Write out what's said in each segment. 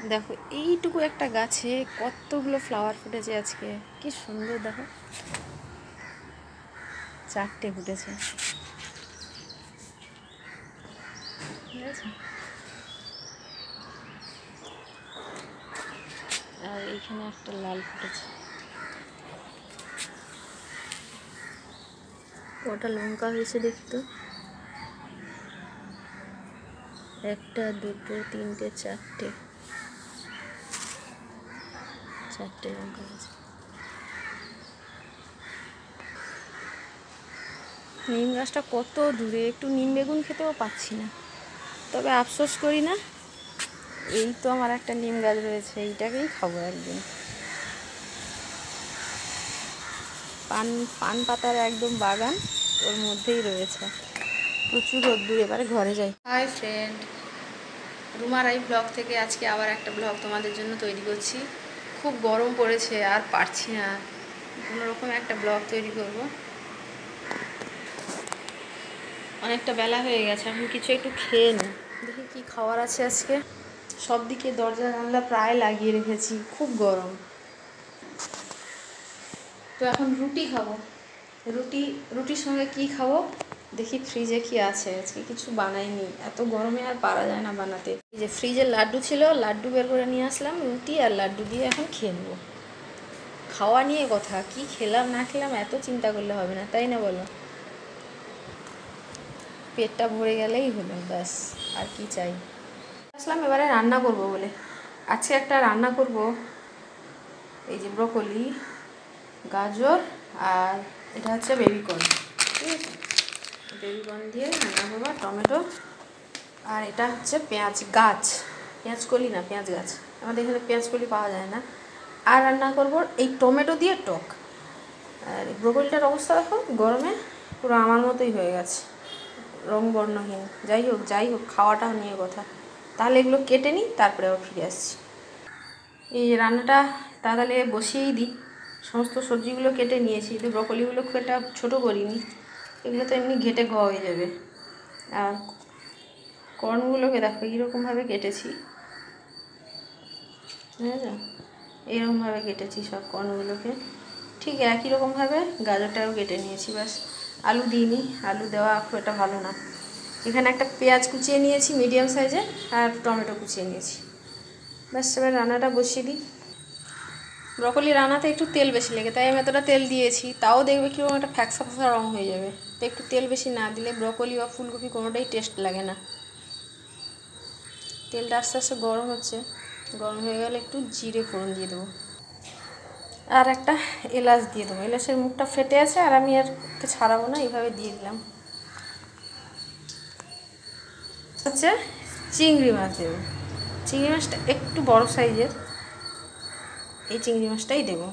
দেখো এইটুকু একটা গাছে কতগুলো ফ্লাওয়ার ফুটেছে আজকে, কি সুন্দর। দেখো 4টে ফুটেছে, আর এইখানে একটা লাল ফুটেছে। কটা লঙ্কা হয়েছে দেখতো, 1 2 3 4টে লঙ্কা হয়েছে। নিম গাছটা কত দূরে, একটু নিম বেগুন খেতেও পাচ্ছি না। তবে আফসোস করি না, এই তো আমার একটা নিম গাছ রয়েছে, এইটাকেই খাবো একদিন। পান পাতার একদম বাগান, ওর মধ্যেই রয়েছে, প্রচুর রোদ্দুর। এবারে ঘরে যাই। হাই ফ্রেন্ড, রুমার আই ব্লগ থেকে আজকে আবার একটা ব্লগ তোমাদের জন্য তৈরি করছি। খুব গরম পড়েছে, আর পারছি না, কোনো রকম একটা ব্লগ তৈরি করব। অনেকটা বেলা হয়ে গেছে, এখন কিছু একটু খেয়ে নিই, দেখি কি খাওয়ার আছে আজকে। সব দিকে দরজা জানলা প্রায় লাগিয়ে রেখেছি, খুব গরম। তো এখন রুটি খাবো। রুটির সঙ্গে কি খাবো দেখি, ফ্রিজে কি আছে। আজকে কিছু বানাইনি, এত গরমে আর পারা যায় না বানাতে। এই যে ফ্রিজে লাড্ডু ছিল, লাড্ডু বের করে নিয়ে আসলাম, রুটি আর লাড্ডু দিয়ে এখন খেয়ে নেবো। খাওয়া নিয়ে কথা, কি খেলাম না খেলাম এত চিন্তা করলে হবে না, তাই না বলো? পেটটা ভরে গেলেই হলো, ব্যাস, আর কি চাই। আসলাম এবারে রান্না করব বলে। আজকে একটা রান্না করব, এই যে ব্রকলি, গাজর, আর এটা হচ্ছে বেবিকর্ন, ঠিক আছে? বেবিকর্ন দিয়ে রান্না করবো, টমেটো, আর এটা হচ্ছে পেঁয়াজ গাছ, পেঁয়াজ কলি না, পেঁয়াজ গাছ। আমাদের এখানে পেঁয়াজ কলি পাওয়া যায় না। আর রান্না করব এই টমেটো দিয়ে টক। আর ব্রকলিটার অবস্থা দেখো, গরমে পুরো আমার মতোই হয়ে গেছে, রং বর্ণহীন। যাই হোক খাওয়াটা নিয়ে কথা। তাহলে এগুলো কেটে নিই, তারপরে আবার ফিরে আসছি। এই রান্নাটা তাহলে বসিয়েই দিই। সমস্ত সবজিগুলো কেটে নিয়েছি, কিন্তু ব্রকলিগুলো খুব একটা ছোটো করিনি, এগুলো তো এমনি ঘেটে হয়ে যাবে। আর কর্নগুলোকে দেখো এইরকমভাবে কেটেছি, বুঝেছো? এইরকমভাবে কেটেছি সব কর্নগুলোকে, ঠিক একই রকমভাবে গাজরটাও কেটে নিয়েছি। ব্যাস, আলু দিইনি, আলু দেওয়া খুব একটা ভালো না। এখানে একটা পেঁয়াজ কুচিয়ে নিয়েছি মিডিয়াম সাইজে, আর টমেটো কুচিয়ে নিয়েছি। ব্যাস, এবার রান্নাটা বসিয়ে দিই। ব্রকলি রান্নাতে একটু তেল বেশি লেগে, তাই আমি এতটা তেল দিয়েছি। তাও দেখবে কীরকম একটা ফ্যাকসা ফ্যাকসা রঙ হয়ে যাবে। তো একটু তেল বেশি না দিলে ব্রকলি বা ফুলকপি কোনোটাই টেস্ট লাগে না। তেলটা আস্তে আস্তে গরম হচ্ছে, গরম হয়ে গেলে একটু জিরে ফোড়ন দিয়ে দেবো, আর একটা এলাচ দিয়ে দেবো। এলাচের মুখটা ফেটে আছে, আর আমি আর ছাড়াবো না, এইভাবে দিয়ে দিলাম। হচ্ছে চিংড়ি মাছ দেবো, চিংড়ি মাছটা একটু বড় সাইজের, এই চিংড়ি মাছটাই দেবো।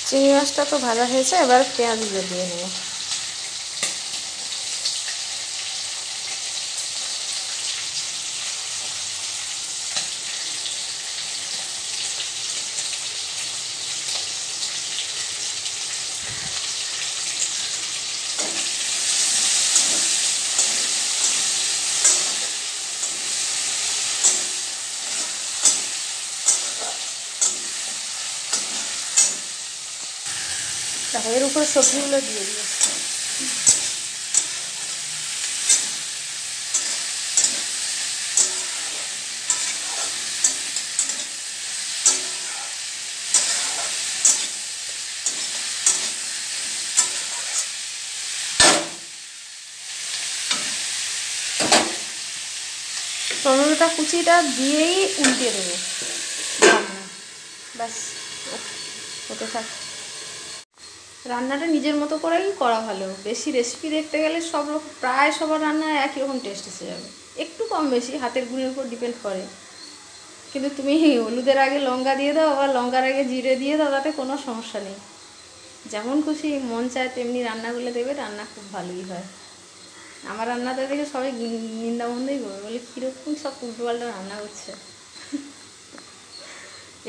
চিংড়ি মাছটা তো ভাজা হয়েছে, এবার পেঁয়াজগুলো দিয়ে নেবো। তারপর এর উপরে সবজিগুলো দিয়ে দিই। টমেটোটা কুচিটা দিয়েই উল্টে দেবো, ব্যাস হতে থাক। রান্নাটা নিজের মতো করেই করা ভালো, বেশি রেসিপি দেখতে গেলে প্রায় সবার রান্নায় একই রকম টেস্ট এসে যাবে। একটু কম বেশি হাতের গুণের উপর ডিপেন্ড করে, কিন্তু তুমি হলুদের আগে লঙ্কা দিয়ে দাও, আবার লঙ্কার আগে জিরে দিয়ে দাও, তাতে কোনো সমস্যা নেই। যেমন খুশি মন চায় তেমনি রান্নাগুলো দেবে, রান্না খুব ভালোই হয়। আমার রান্নাটা দেখে সবাই নিন্দাবন্ধই করবে, বলে কীরকম সব উল্টোপাল্টা রান্না করছে।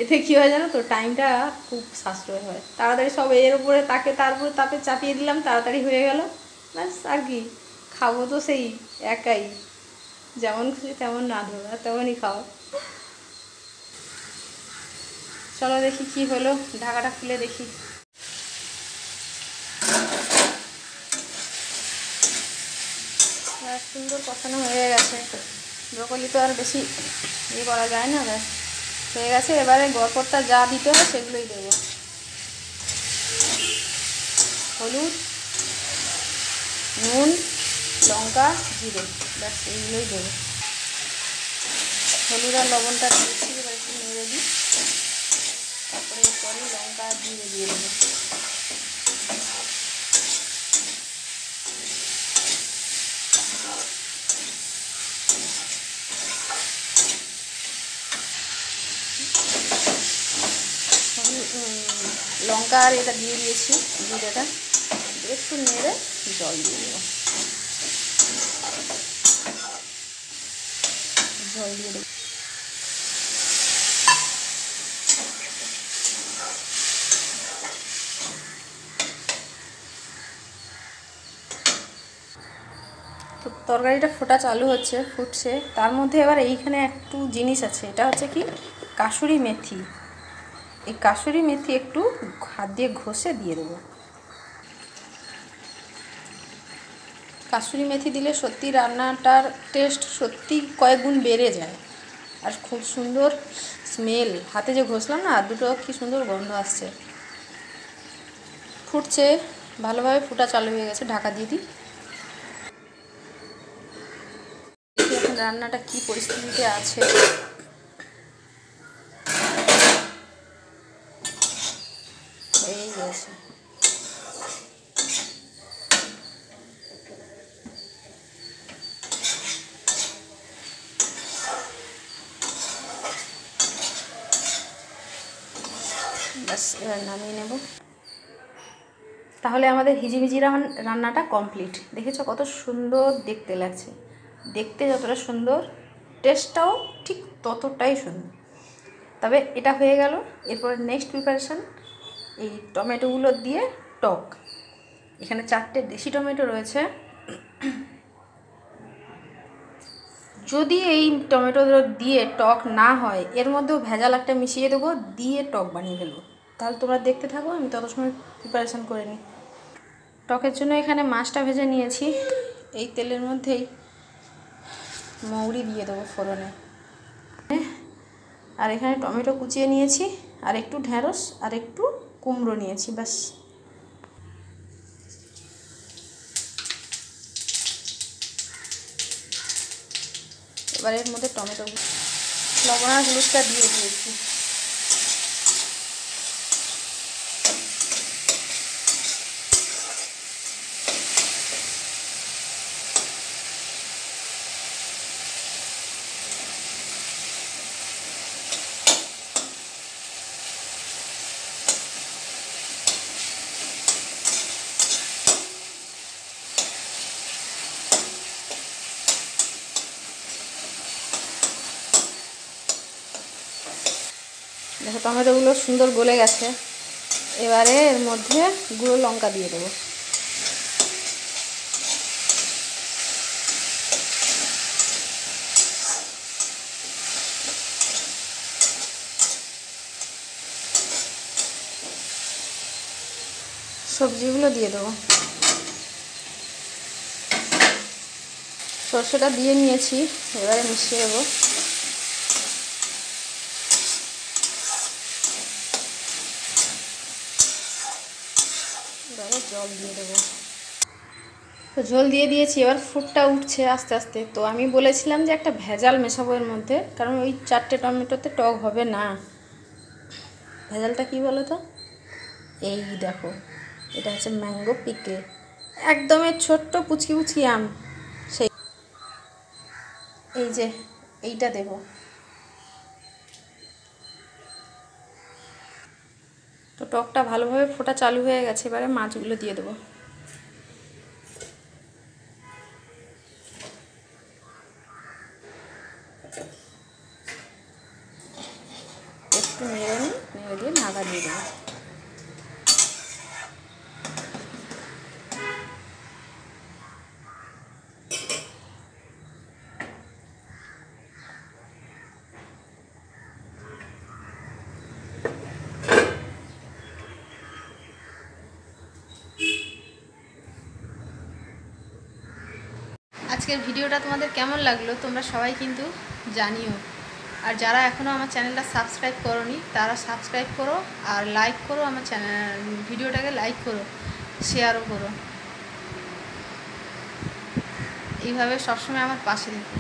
এতে কী হয় জানো তো, টাইমটা খুব সাশ্রয় হয়। তাড়াতাড়ি সব এর উপরে তার উপরে তাপে চাপিয়ে দিলাম, তাড়াতাড়ি হয়ে গেল, ব্যাস। আর কি, খাবো তো সেই একাই, যেমন খুশি তেমন রাঁধো আর তেমনই খাও। চলো দেখি কি হলো, ঢাকাটা খুলে দেখি। সুন্দর কষানো হয়ে গেছে, ব্রকলি তো আর বেশি ইয়ে করা যায় না, ব্যাস হয়ে গেছে। এবারে গড়পড়টা যা দিতে হয় সেগুলোই দেবো। হলুদ, নুন, লঙ্কা, জিরে, ব্যাস এইগুলোই দেবো। হলুদ আর লবণটা দিচ্ছি, এবার একটু নেড়ে দিই। তারপরে এরপরে লঙ্কা আর জিরে দিয়ে দেবো। লঙ্কা আর এটা দিয়ে দিয়েছি, জিরেটা একটু নেড়ে জল দিয়ে দেবো। জল দিয়ে দেবো। তো তরকারিটা ফোটা চালু হচ্ছে, ফুটছে, তার মধ্যে এবার এইখানে একটু জিনিস আছে, এটা হচ্ছে কি কাসুরি মেথি। এই কাসুরি মেথি একটু হাত দিয়ে ঘষে দিয়ে দেবো। কাসুরি মেথি দিলে সত্যি রান্নাটার টেস্ট সত্যি কয়েক গুণ বেড়ে যায়, আর খুব সুন্দর স্মেল। হাতে যে ঘষলাম না, দুটো কি সুন্দর গন্ধ আসছে। ফুটছে ভালোভাবে, ফুটা চালু হয়ে গেছে, ঢাকা দিয়ে দিই। এখন রান্নাটা কি পরিস্থিতিতে আছে। হয়ে গেছে। ব্যাস এবার নামিয়ে নেব। তাহলে আমাদের হিজিবিজি রান্নাটা কমপ্লিট। দেখেছো কত সুন্দর দেখতে লাগছে, দেখতে যতটা সুন্দর টেস্টটাও ঠিক ততটাই সুন্দর। তবে এটা হয়ে গেল। এরপরে নেক্সট প্রিপারেশান, এই টমেটোগুলো দিয়ে টক। এখানে 4টে দেশি টমেটো রয়েছে। যদি এই টমেটো দিয়ে টক না হয়, এর মধ্যেও ভেজাল একটা মিশিয়ে দেবো, দিয়ে টক বানিয়ে ফেলবো। তাহলে তোমরা দেখতে থাকো, আমি তত সময় প্রিপারেশান করে নিই। টকের জন্য এখানে মাছটা ভেজে নিয়েছি। এই তেলের মধ্যেই মৌরি দিয়ে দেবো ফোড়নে। আর এখানে টমেটো কুচিয়ে নিয়েছি, আর একটু ঢ্যাঁড়স আর একটু কুমড়ো নিয়েছি, ব্যাস। এবার এর মধ্যে টমেটো, লবণ আর হলুদটা দিয়ে দিয়েছি। দেখো টমেটোগুলো সুন্দর গলে গেছে। এবারে এর মধ্যে গুঁড়ো লঙ্কা দিয়ে দেবো। সবজিগুলো দিয়ে দেবো। সর্ষেটা দিয়ে নিয়েছি, এবারে মিশিয়ে দেবো। এবারে জল দিয়ে দেবো। তো ঝোল দিয়ে দিয়েছি, এবার ফুটটা উঠছে আস্তে আস্তে। তো আমি বলেছিলাম যে একটা ভেজাল মেশাবো এর মধ্যে, কারণ ওই 4টে টমেটোতে টক হবে না। ভেজালটা কি বলো তো, এই দেখো, এটা হচ্ছে ম্যাঙ্গো পিকলে, একদমই ছোট্ট পুচকি পুচকি আম, সেই এই যে এইটা দেব। তো টকটা ভালোভাবে ফোটা চালু হয়ে গেছে, এবারে মাছগুলো দিয়ে দেবো। একটু নেড়ে নিই, নেড়ে দিয়ে ঢাকা দিয়ে দেবো। আজকের ভিডিওটা তোমাদের কেমন লাগলো তোমরা সবাই কিন্তু জানিও। আর যারা এখনও আমার চ্যানেলটা সাবস্ক্রাইব করোনি তারা সাবস্ক্রাইব করো, আর লাইক করো, আমার চ্যানেল ভিডিওটাকে লাইক করো, শেয়ারও করো। এইভাবে সবসময় আমার পাশে থেকো।